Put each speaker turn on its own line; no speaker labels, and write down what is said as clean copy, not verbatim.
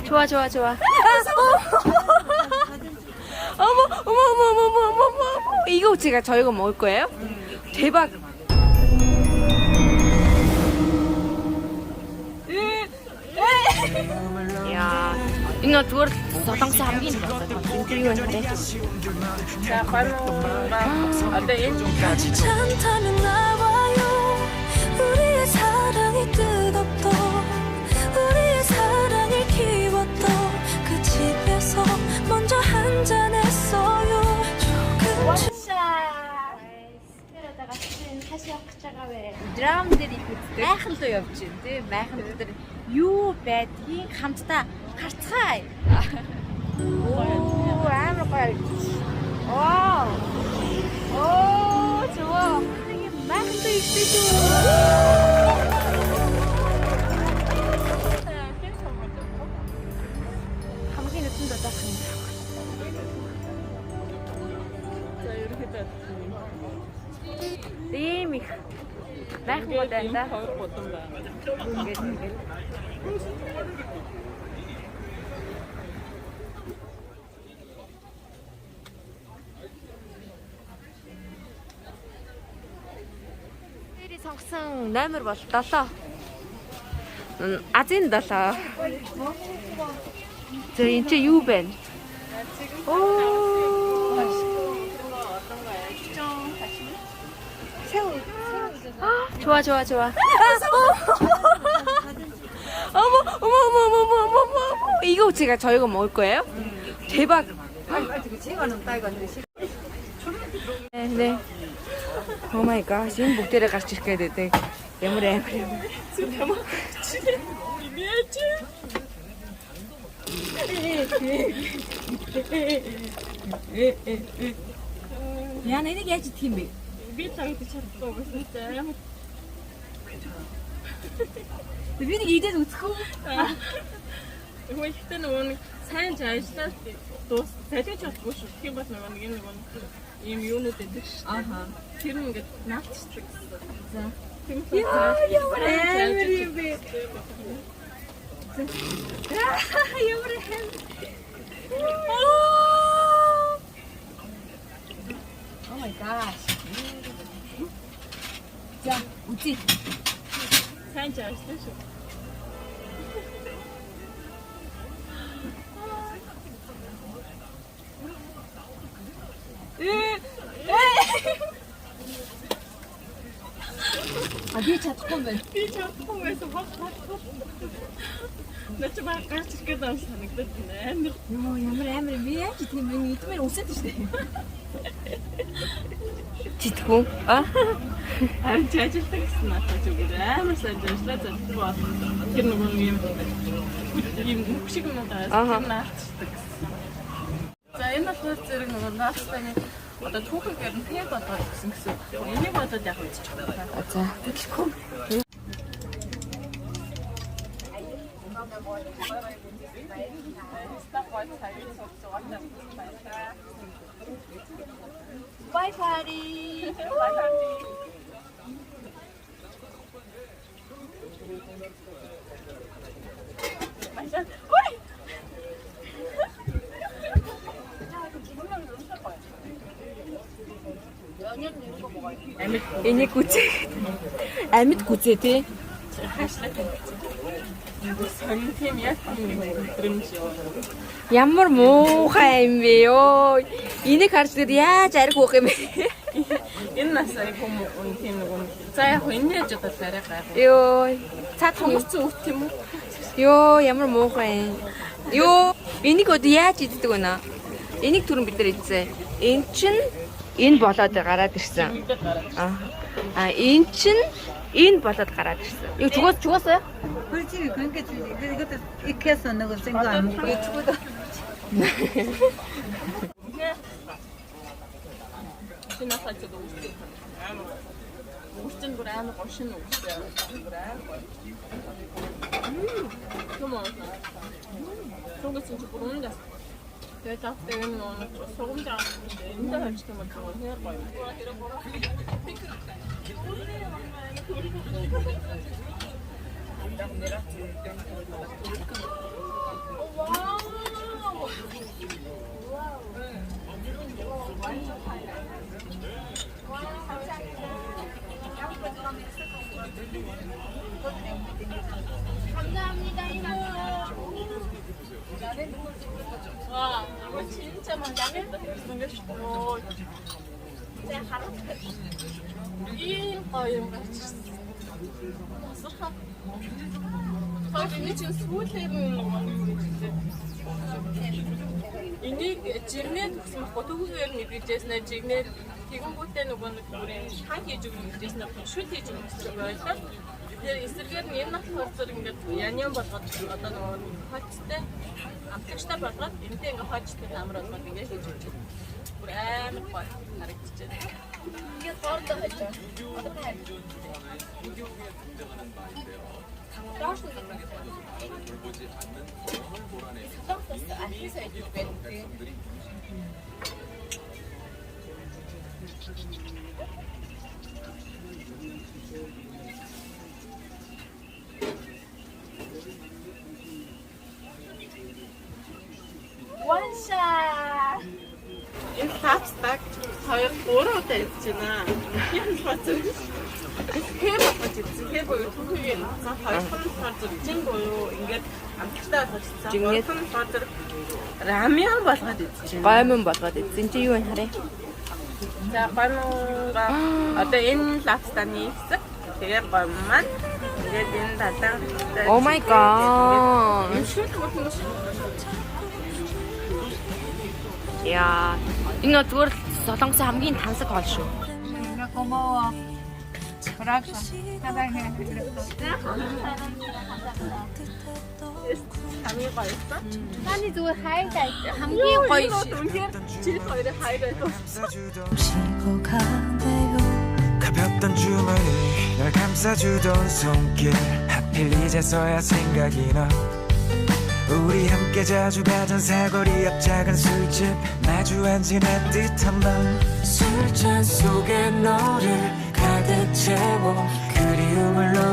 좋아, 좋아, 좋아. 어머. 이거 제가 저희가 먹을 거예요? 대박. Ja, ingat door datang samping. Tinggiwan hari.
자, 바로 아대인
괜찮다면 나와요. 우리의 사랑이 뜨겁던 우리의 사랑을 키웠던 그 집에서 먼저 한잔 했어요. 조금
그러다가 사실 학자가 왜 드라마들이 майханлуу явж байна тий майханлуу дээр юу байдгийг хамтдаа харцгаая. Оо амар гоё. Оо 좋아. майханлуу ихтэй шүү. хамгийн 늦은 доо хан.
자, 이렇게 다
Тийм их. Майхан бодоо да.
거울 보던 봐.
Ингээд. Тэрий сонгосон номер бол 7. Азийн 7. За энэ чи юу бэ? 좋아. 어머. 이거 제가 저희가 먹을 거예요? 대박. 네. 오 마이 갓. 지금 목대를 같이 시켜야 돼. 예물에.
Яна энийг яаж идэх юм бэ?
Би цагт чадахгүй гэсэн чинь
Би нэг идээд үзэх үү?
Гэхдээ нөгөө нэг сайн ажиллаад дуус цалинч чадахгүй шүү. Тийм бас нөгөө нэг юм ийм юунууд байдаг шүү.
Аха.
Тэр нь ингээд наалтчдаг гэсэн.
За.
Тийм
Ямар амар юм бэ? Ямар хэм. Oh my gosh. 자, 웃지?
сайн ажиллаж шүү.
아, би чадахгүй юм байна.
Би чадахгүй байсан баг. Начи баг гарч ирэх гэдэг юм санагдаад байна. Амар
Ямар амар юм бэ? Яаж тийм юм идмээр үсэт штэ.
Житгүү.
харин ажилладаг гэсэн надад зүгээр амар сайн ажиллаад заддаг. Тэр нөгөө юм шиг юм даа. Наалтчдаг гэсэн. За энэ бол зэрэг нөгөө наалттай одоо түүхээр нь пэг болоод гэсэн. Энийг бодоод яг үзчих байна.
За. Тэглэхгүй.
Bye party.
Энийг үзээ. Амьд гүзээ тий.
Сонин тийм яг тийм мэдрэмж юу.
Ямар муухай юм бэ ёо. Энийг харж тэр яаж ариг хөөх юм бэ?
Энэ насай хүмүүс тийм нэг юм. За яг энэ яаж одоо арай гайхав.
Ёо. Цаадах юм.
Хүмүүс үт юм уу?
Ёо, ямар муухай. Ёо, энийг одоо яаж иддэг вэ наа? Энийг түрэн бид нар идсэн. Эн чин энэ болоод гараад ирсэн. Энэ чин энэ болоод гараад ирсэн. Юу чугасаа?
Хөлжиг гэнгээ игээд ikkeson нэг зингээ амгүй чугад.
Шинасаач дүүстэй. Үстэн бүр амар гошин үстэй. Бүр амар гоё. Томоо. Согоц чи бүр ундас. Тэгээд тавтай энэ согомж авчихсан. Энд тавьчих юм бол хэр гоё. 와, 이거 진짜 맛있겠다. 생겼어. 제가 하루 이거 이런 거 Heute nicht ins Foodleben энийг жирнээд гэсэн фотогүйгээр мэдгэжсэн жигнээд тэгэнгүүтээ нөгөө нэг хаан хийж өгөх гэжсэн шүт хийж өгөх гэсэн байлаа. Тэгэхээр эсрэгээр нь энэ болохоор зэрэг ингээд яньян болгоод одоо нөгөө хоцтой амтгачтай болгоод энэтэй ингээд хоцтой амар болгоод ингээд хийж өгч байна. Бүр амар гоё харагдчихэв. Ингээд бордо хийж байна. Одоо хайр. One shot. Энэ тапстаг 2-3 удаа ирчихнэ. Ян фацэн. Хэв авч ирсэн. Хэв буюу түүхийг за 2 фацэн жингөө ингээд амттай болчихсон.
Жигнээд
2 фацэн рамен болгоод ирчихсэн.
гоймон болгоод эзэн чи юу вэ хараа?
За гоймонга одоо энэ лапстаны хэсэг тэгээ гоймон маань ингээд энэ татан.
Oh my god.
Энэ шүт хөлн
Яа. Энэ зүгээр л Солонгосын хамгийн тансаг хоол шүү.
고마워. 그렇죠. 사랑해.
хамгийн гоё байсан.
Таны зүгээр хайртай хамгийн гоё шүү.
үнээр чи хоёрын хайртай дууссан.
쉬고 가네요
가볍던 주머니 널 감싸주던 손길 하필 이제서야 생각이 나 우리 함께 자주 가던 사거리 앞 작은 술집 마주 앉은 애틋한 밤 술잔 속에 너를 가득 채워 그리움을